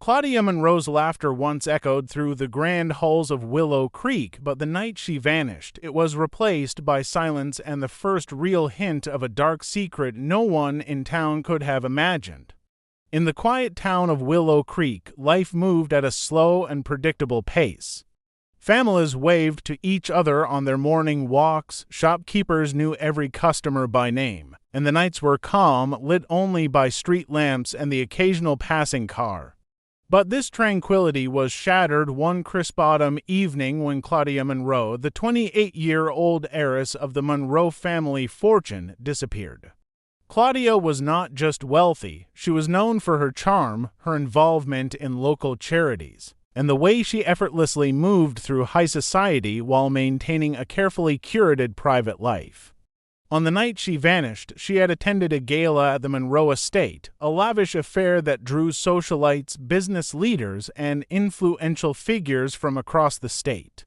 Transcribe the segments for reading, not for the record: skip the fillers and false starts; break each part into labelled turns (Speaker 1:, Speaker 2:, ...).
Speaker 1: Claudia Monroe's laughter once echoed through the grand halls of Willow Creek, but the night she vanished, it was replaced by silence and the first real hint of a dark secret no one in town could have imagined. In the quiet town of Willow Creek, life moved at a slow and predictable pace. Families waved to each other on their morning walks, shopkeepers knew every customer by name, and the nights were calm, lit only by street lamps and the occasional passing car. But this tranquility was shattered one crisp autumn evening when Claudia Monroe, the 28-year-old heiress of the Monroe family fortune, disappeared. Claudia was not just wealthy, she was known for her charm, her involvement in local charities, and the way she effortlessly moved through high society while maintaining a carefully curated private life. On the night she vanished, she had attended a gala at the Monroe estate, a lavish affair that drew socialites, business leaders, and influential figures from across the state.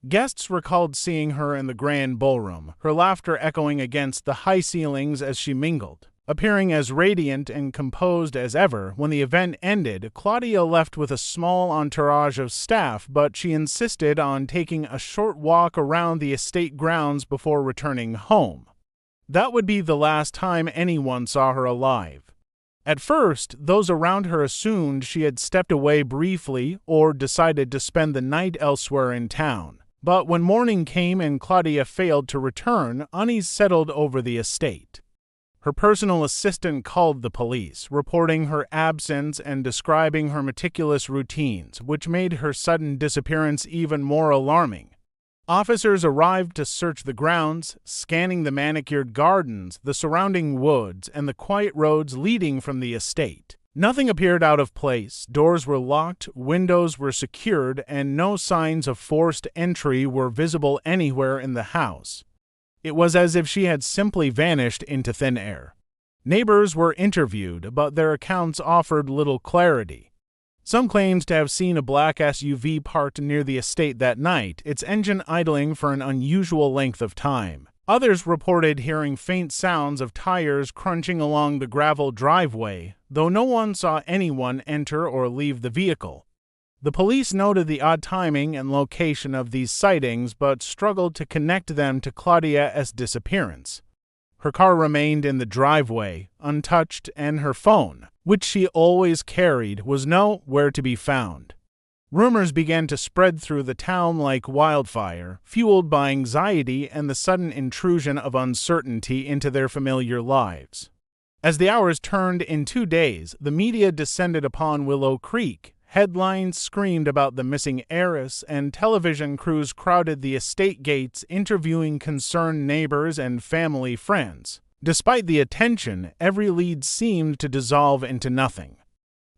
Speaker 1: Guests recalled seeing her in the grand ballroom, her laughter echoing against the high ceilings as she mingled. Appearing as radiant and composed as ever, when the event ended, Claudia left with a small entourage of staff, but she insisted on taking a short walk around the estate grounds before returning home. That would be the last time anyone saw her alive. At first, those around her assumed she had stepped away briefly or decided to spend the night elsewhere in town. But when morning came and Claudia failed to return, unease settled over the estate. Her personal assistant called the police, reporting her absence and describing her meticulous routines, which made her sudden disappearance even more alarming. Officers arrived to search the grounds, scanning the manicured gardens, the surrounding woods, and the quiet roads leading from the estate. Nothing appeared out of place, doors were locked, windows were secured, and no signs of forced entry were visible anywhere in the house. It was as if she had simply vanished into thin air. Neighbors were interviewed, but their accounts offered little clarity. Some claimed to have seen a black SUV parked near the estate that night, its engine idling for an unusual length of time. Others reported hearing faint sounds of tires crunching along the gravel driveway, though no one saw anyone enter or leave the vehicle. The police noted the odd timing and location of these sightings, but struggled to connect them to Claudia's disappearance. Her car remained in the driveway, untouched, and her phone, which she always carried, was nowhere to be found. Rumors began to spread through the town like wildfire, fueled by anxiety and the sudden intrusion of uncertainty into their familiar lives. As the hours turned in 2 days, the media descended upon Willow Creek. Headlines screamed about the missing heiress, and television crews crowded the estate gates, interviewing concerned neighbors and family friends. Despite the attention, every lead seemed to dissolve into nothing.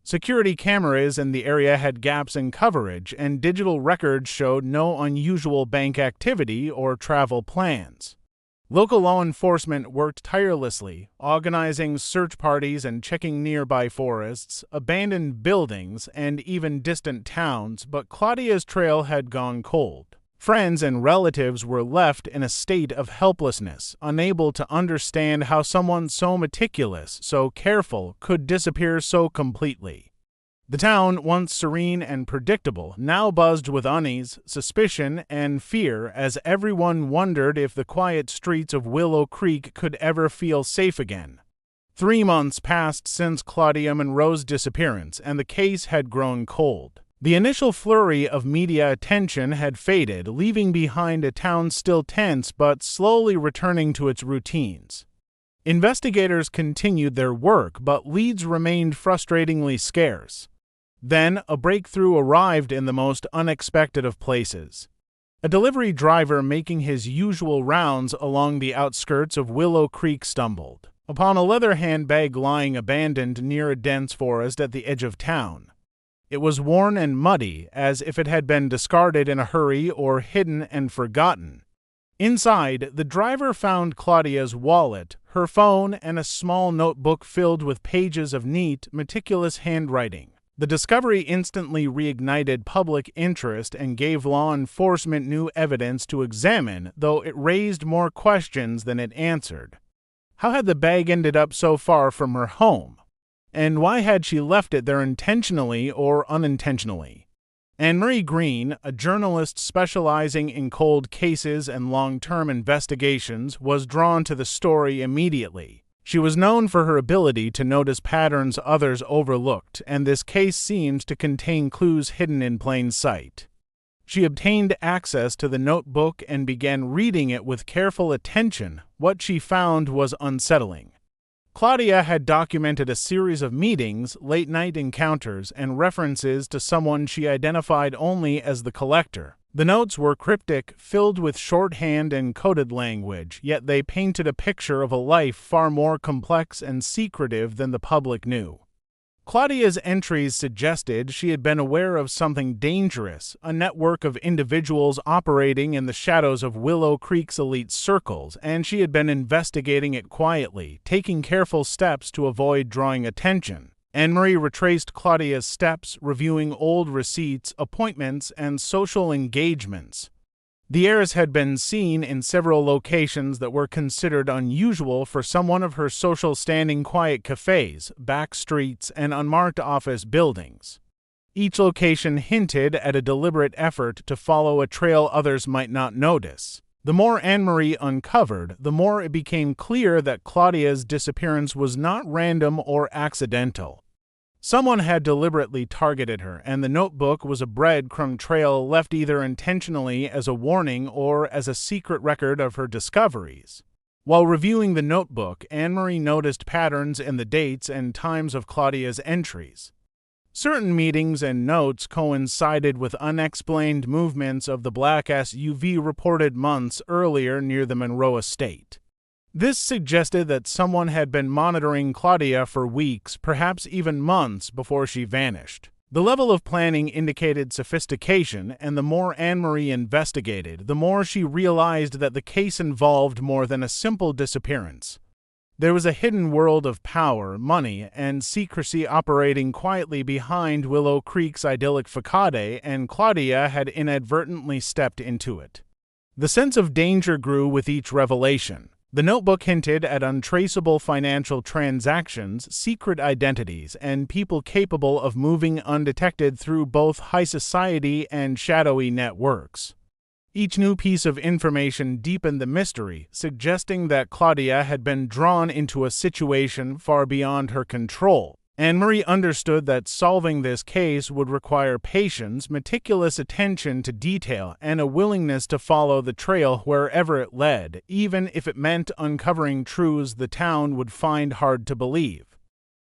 Speaker 1: Security cameras in the area had gaps in coverage, and digital records showed no unusual bank activity or travel plans. Local law enforcement worked tirelessly, organizing search parties and checking nearby forests, abandoned buildings, and even distant towns, but Claudia's trail had gone cold. Friends and relatives were left in a state of helplessness, unable to understand how someone so meticulous, so careful, could disappear so completely. The town, once serene and predictable, now buzzed with unease, suspicion, and fear as everyone wondered if the quiet streets of Willow Creek could ever feel safe again. 3 months passed since Claudia Monroe's disappearance, and the case had grown cold. The initial flurry of media attention had faded, leaving behind a town still tense but slowly returning to its routines. Investigators continued their work, but leads remained frustratingly scarce. Then, a breakthrough arrived in the most unexpected of places. A delivery driver making his usual rounds along the outskirts of Willow Creek stumbled upon a leather handbag lying abandoned near a dense forest at the edge of town. It was worn and muddy, as if it had been discarded in a hurry or hidden and forgotten. Inside, the driver found Claudia's wallet, her phone, and a small notebook filled with pages of neat, meticulous handwriting. The discovery instantly reignited public interest and gave law enforcement new evidence to examine, though it raised more questions than it answered. How had the bag ended up so far from her home? And why had she left it there intentionally or unintentionally? Anne-Marie Green, a journalist specializing in cold cases and long-term investigations, was drawn to the story immediately. She was known for her ability to notice patterns others overlooked, and this case seemed to contain clues hidden in plain sight. She obtained access to the notebook and began reading it with careful attention. What she found was unsettling. Claudia had documented a series of meetings, late-night encounters, and references to someone she identified only as the collector. The notes were cryptic, filled with shorthand and coded language, yet they painted a picture of a life far more complex and secretive than the public knew. Claudia's entries suggested she had been aware of something dangerous, a network of individuals operating in the shadows of Willow Creek's elite circles, and she had been investigating it quietly, taking careful steps to avoid drawing attention. Anne-Marie retraced Claudia's steps, reviewing old receipts, appointments, and social engagements. The heiress had been seen in several locations that were considered unusual for someone of her social standing: quiet cafes, back streets, and unmarked office buildings. Each location hinted at a deliberate effort to follow a trail others might not notice. The more Anne-Marie uncovered, the more it became clear that Claudia's disappearance was not random or accidental. Someone had deliberately targeted her, and the notebook was a breadcrumb trail left either intentionally as a warning or as a secret record of her discoveries. While reviewing the notebook, Anne-Marie noticed patterns in the dates and times of Claudia's entries. Certain meetings and notes coincided with unexplained movements of the black SUV reported months earlier near the Monroe estate. This suggested that someone had been monitoring Claudia for weeks, perhaps even months, before she vanished. The level of planning indicated sophistication, and the more Anne-Marie investigated, the more she realized that the case involved more than a simple disappearance. There was a hidden world of power, money, and secrecy operating quietly behind Willow Creek's idyllic facade, and Claudia had inadvertently stepped into it. The sense of danger grew with each revelation. The notebook hinted at untraceable financial transactions, secret identities, and people capable of moving undetected through both high society and shadowy networks. Each new piece of information deepened the mystery, suggesting that Claudia had been drawn into a situation far beyond her control. Anne-Marie understood that solving this case would require patience, meticulous attention to detail, and a willingness to follow the trail wherever it led, even if it meant uncovering truths the town would find hard to believe.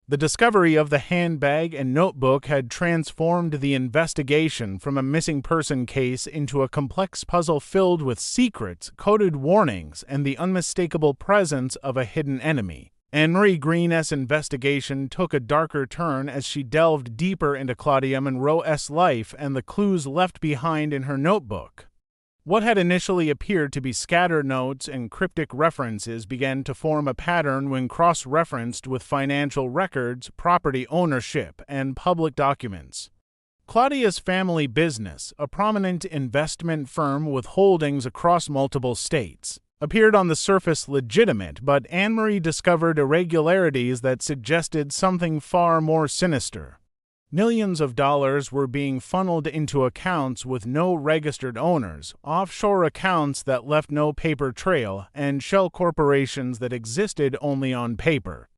Speaker 1: The discovery of the handbag and notebook had transformed the investigation from a missing person case into a complex puzzle filled with secrets, coded warnings, and the unmistakable presence of a hidden enemy. Anne-Marie Green's investigation took a darker turn as she delved deeper into Claudia Monroe's life and the clues left behind in her notebook. What had initially appeared to be scattered notes and cryptic references began to form a pattern when cross-referenced with financial records, property ownership, and public documents. Claudia's family business, a prominent investment firm with holdings across multiple states, appeared on the surface legitimate, but Anne-Marie discovered irregularities that suggested something far more sinister. Millions of dollars were being funneled into accounts with no registered owners, offshore accounts that left no paper trail, and shell corporations that existed only on paper.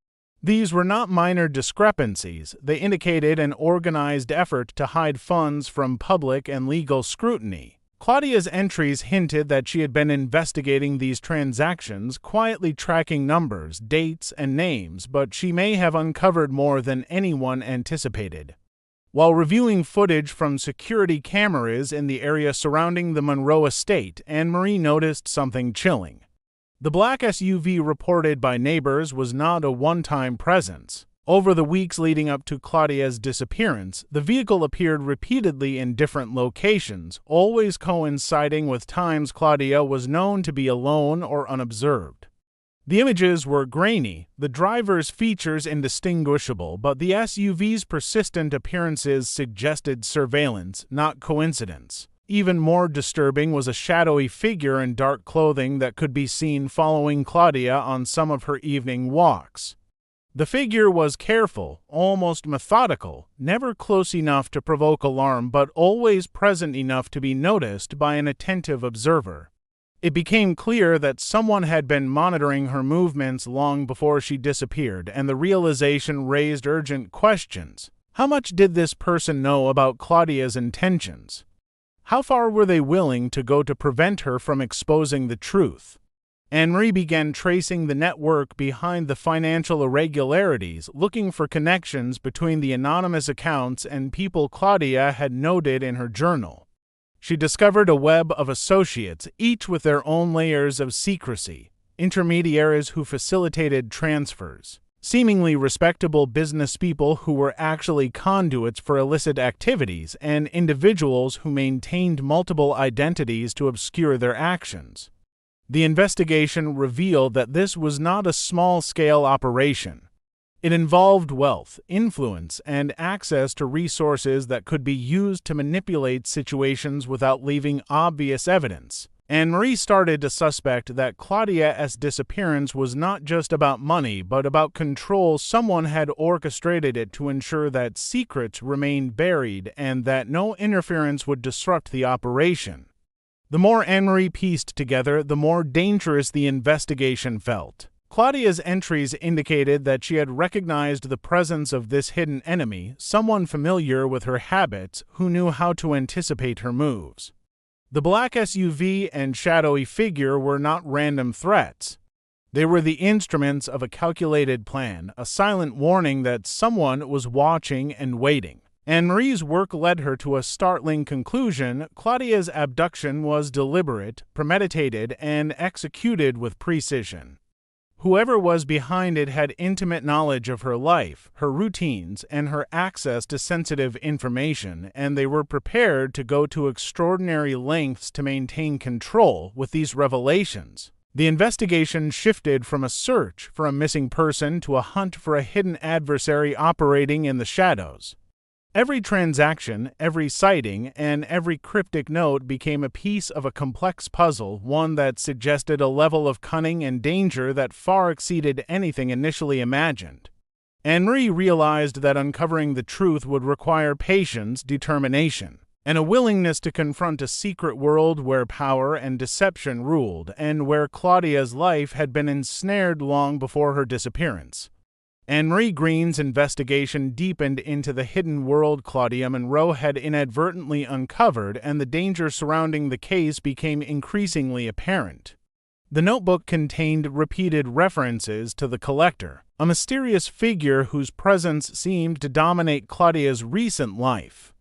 Speaker 1: These were not minor discrepancies. They indicated an organized effort to hide funds from public and legal scrutiny. Claudia's entries hinted that she had been investigating these transactions, quietly tracking numbers, dates, and names, but she may have uncovered more than anyone anticipated. While reviewing footage from security cameras in the area surrounding the Monroe estate, Anne-Marie noticed something chilling. The black SUV reported by neighbors was not a one-time presence. Over the weeks leading up to Claudia's disappearance, the vehicle appeared repeatedly in different locations, always coinciding with times Claudia was known to be alone or unobserved. The images were grainy, the driver's features indistinguishable, but the SUV's persistent appearances suggested surveillance, not coincidence. Even more disturbing was a shadowy figure in dark clothing that could be seen following Claudia on some of her evening walks. The figure was careful, almost methodical, never close enough to provoke alarm but always present enough to be noticed by an attentive observer. It became clear that someone had been monitoring her movements long before she disappeared, and the realization raised urgent questions. How much did this person know about Claudia's intentions? How far were they willing to go to prevent her from exposing the truth? Anne-Marie began tracing the network behind the financial irregularities, looking for connections between the anonymous accounts and people Claudia had noted in her journal. She discovered a web of associates, each with their own layers of secrecy, intermediaries who facilitated transfers, seemingly respectable business people who were actually conduits for illicit activities, and individuals who maintained multiple identities to obscure their actions. The investigation revealed that this was not a small-scale operation. It involved wealth, influence, and access to resources that could be used to manipulate situations without leaving obvious evidence. Anne-Marie started to suspect that Claudia's disappearance was not just about money, but about control. Someone had orchestrated it to ensure that secrets remained buried and that no interference would disrupt the operation. The more Anne-Marie pieced together, the more dangerous the investigation felt. Claudia's entries indicated that she had recognized the presence of this hidden enemy, someone familiar with her habits who knew how to anticipate her moves. The black SUV and shadowy figure were not random threats. They were the instruments of a calculated plan, a silent warning that someone was watching and waiting. Anne-Marie's work led her to a startling conclusion. Claudia's abduction was deliberate, premeditated, and executed with precision. Whoever was behind it had intimate knowledge of her life, her routines, and her access to sensitive information, and they were prepared to go to extraordinary lengths to maintain control. With these revelations, the investigation shifted from a search for a missing person to a hunt for a hidden adversary operating in the shadows. Every transaction, every sighting, and every cryptic note became a piece of a complex puzzle, one that suggested a level of cunning and danger that far exceeded anything initially imagined. Anne-Marie realized that uncovering the truth would require patience, determination, and a willingness to confront a secret world where power and deception ruled, and where Claudia's life had been ensnared long before her disappearance. Anne-Marie Green's investigation deepened into the hidden world Claudia Monroe had inadvertently uncovered, and the danger surrounding the case became increasingly apparent. The notebook contained repeated references to the collector, a mysterious figure whose presence seemed to dominate Claudia's recent life.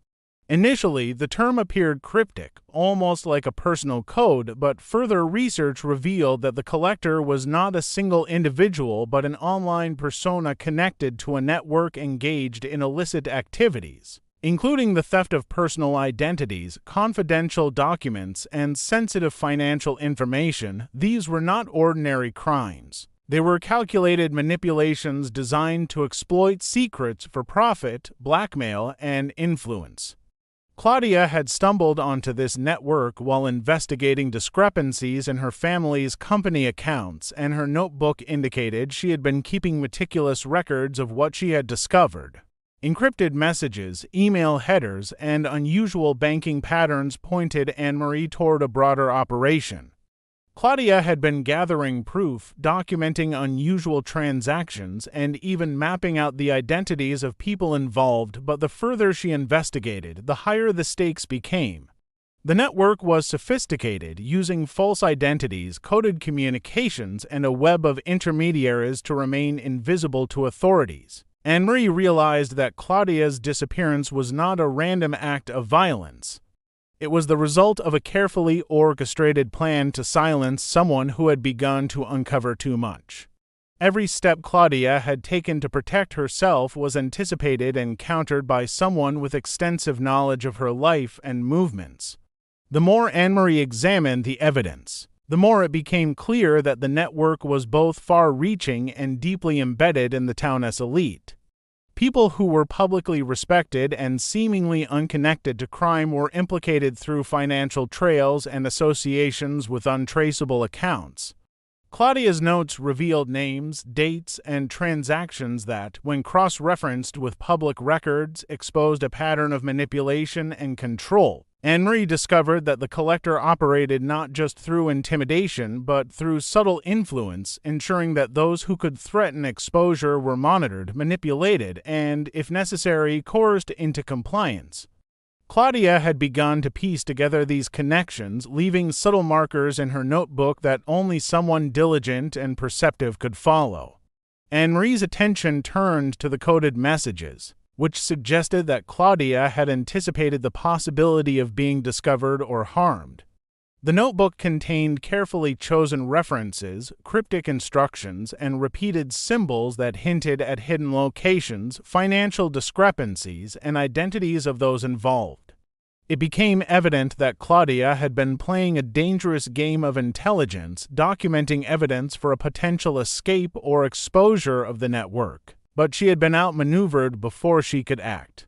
Speaker 1: Initially, the term appeared cryptic, almost like a personal code, but further research revealed that the collector was not a single individual but an online persona connected to a network engaged in illicit activities, including the theft of personal identities, confidential documents, and sensitive financial information. These were not ordinary crimes. They were calculated manipulations designed to exploit secrets for profit, blackmail, and influence. Claudia had stumbled onto this network while investigating discrepancies in her family's company accounts, and her notebook indicated she had been keeping meticulous records of what she had discovered. Encrypted messages, email headers, and unusual banking patterns pointed Anne-Marie toward a broader operation. Claudia had been gathering proof, documenting unusual transactions, and even mapping out the identities of people involved, but the further she investigated, the higher the stakes became. The network was sophisticated, using false identities, coded communications, and a web of intermediaries to remain invisible to authorities. Anne-Marie realized that Claudia's disappearance was not a random act of violence. It was the result of a carefully orchestrated plan to silence someone who had begun to uncover too much. Every step Claudia had taken to protect herself was anticipated and countered by someone with extensive knowledge of her life and movements. The more Anne-Marie examined the evidence, the more it became clear that the network was both far-reaching and deeply embedded in the town's elite. People who were publicly respected and seemingly unconnected to crime were implicated through financial trails and associations with untraceable accounts. Claudia's notes revealed names, dates, and transactions that, when cross-referenced with public records, exposed a pattern of manipulation and control. Anne-Marie discovered that the collector operated not just through intimidation, but through subtle influence, ensuring that those who could threaten exposure were monitored, manipulated, and, if necessary, coerced into compliance. Claudia had begun to piece together these connections, leaving subtle markers in her notebook that only someone diligent and perceptive could follow. Anne-Marie's attention turned to the coded messages, which suggested that Claudia had anticipated the possibility of being discovered or harmed. The notebook contained carefully chosen references, cryptic instructions, and repeated symbols that hinted at hidden locations, financial discrepancies, and identities of those involved. It became evident that Claudia had been playing a dangerous game of intelligence, documenting evidence for a potential escape or exposure of the network, but she had been outmaneuvered before she could act.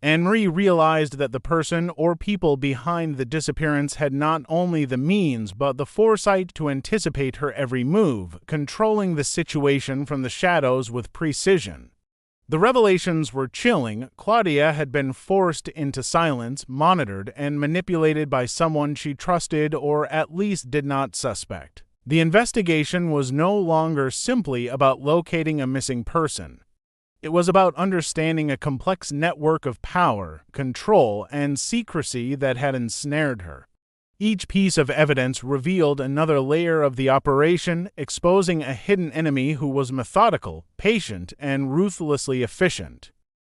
Speaker 1: Anne-Marie realized that the person or people behind the disappearance had not only the means but the foresight to anticipate her every move, controlling the situation from the shadows with precision. The revelations were chilling. Claudia had been forced into silence, monitored, and manipulated by someone she trusted or at least did not suspect. The investigation was no longer simply about locating a missing person. It was about understanding a complex network of power, control, and secrecy that had ensnared her. Each piece of evidence revealed another layer of the operation, exposing a hidden enemy who was methodical, patient, and ruthlessly efficient.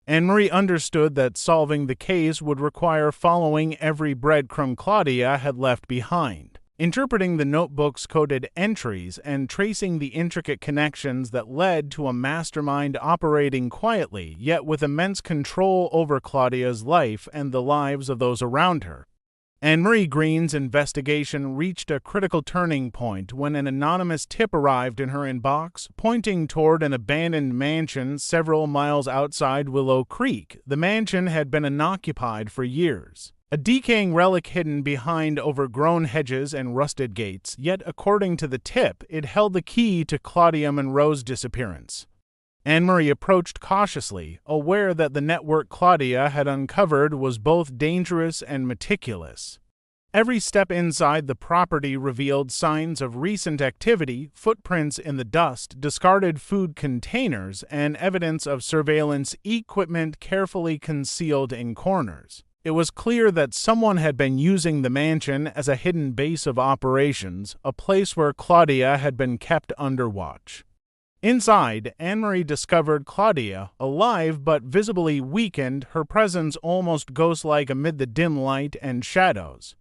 Speaker 1: Anne-Marie understood that solving the case would require following every breadcrumb Claudia had left behind, interpreting the notebook's coded entries and tracing the intricate connections that led to a mastermind operating quietly yet with immense control over Claudia's life and the lives of those around her. Anne-Marie Green's investigation reached a critical turning point when an anonymous tip arrived in her inbox, pointing toward an abandoned mansion several miles outside Willow Creek. The mansion had been unoccupied for years, a decaying relic hidden behind overgrown hedges and rusted gates, yet according to the tip, it held the key to Claudia Monroe's disappearance. Anne-Marie approached cautiously, aware that the network Claudia had uncovered was both dangerous and meticulous. Every step inside the property revealed signs of recent activity, footprints in the dust, discarded food containers, and evidence of surveillance equipment carefully concealed in corners. It was clear that someone had been using the mansion as a hidden base of operations, a place where Claudia had been kept under watch. Inside, Anne-Marie discovered Claudia, alive but visibly weakened, her presence almost ghost-like amid the dim light and shadows.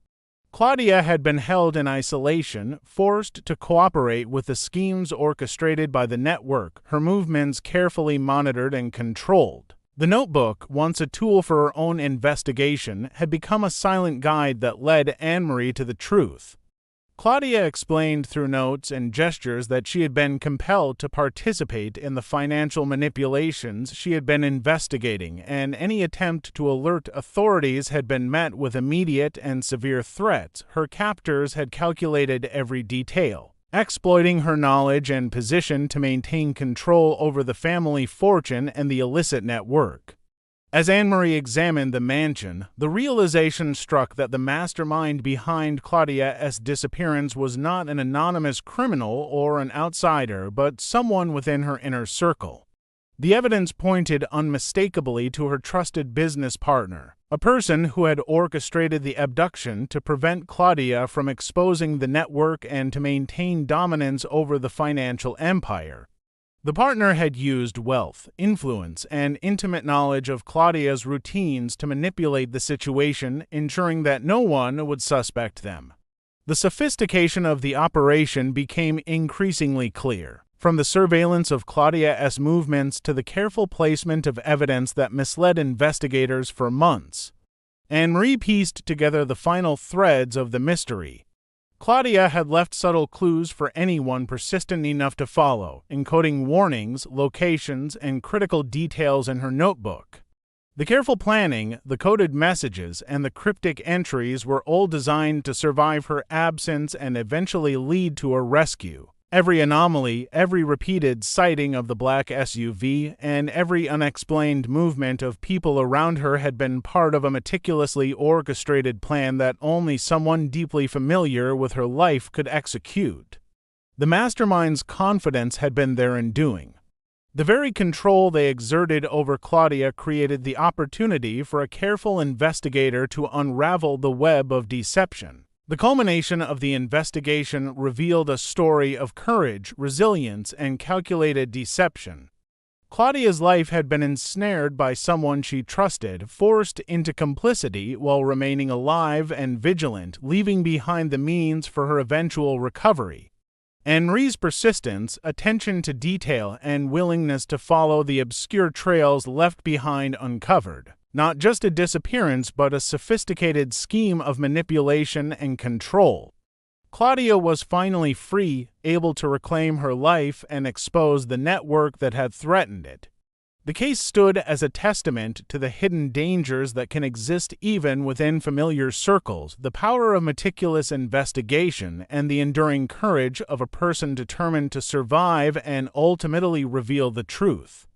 Speaker 1: Claudia had been held in isolation, forced to cooperate with the schemes orchestrated by the network, her movements carefully monitored and controlled. The notebook, once a tool for her own investigation, had become a silent guide that led Anne-Marie to the truth. Claudia explained through notes and gestures that she had been compelled to participate in the financial manipulations she had been investigating, and any attempt to alert authorities had been met with immediate and severe threats. Her captors had calculated every detail, exploiting her knowledge and position to maintain control over the family fortune and the illicit network. As Anne-Marie examined the mansion, the realization struck that the mastermind behind Claudia's disappearance was not an anonymous criminal or an outsider, but someone within her inner circle. The evidence pointed unmistakably to her trusted business partner, a person who had orchestrated the abduction to prevent Claudia from exposing the network and to maintain dominance over the financial empire. The partner had used wealth, influence, and intimate knowledge of Claudia's routines to manipulate the situation, ensuring that no one would suspect them. The sophistication of the operation became increasingly clear, from the surveillance of Claudia's movements to the careful placement of evidence that misled investigators for months. Anne-Marie pieced together the final threads of the mystery. Claudia had left subtle clues for anyone persistent enough to follow, encoding warnings, locations, and critical details in her notebook. The careful planning, the coded messages, and the cryptic entries were all designed to survive her absence and eventually lead to her rescue. Every anomaly, every repeated sighting of the black SUV, and every unexplained movement of people around her had been part of a meticulously orchestrated plan that only someone deeply familiar with her life could execute. The mastermind's confidence had been their undoing. The very control they exerted over Claudia created the opportunity for a careful investigator to unravel the web of deception. The culmination of the investigation revealed a story of courage, resilience, and calculated deception. Claudia's life had been ensnared by someone she trusted, forced into complicity while remaining alive and vigilant, leaving behind the means for her eventual recovery. Henri's persistence, attention to detail, and willingness to follow the obscure trails left behind uncovered not just a disappearance but a sophisticated scheme of manipulation and control. Claudia was finally free, able to reclaim her life and expose the network that had threatened it. The case stood as a testament to the hidden dangers that can exist even within familiar circles, the power of meticulous investigation, and the enduring courage of a person determined to survive and ultimately reveal the truth.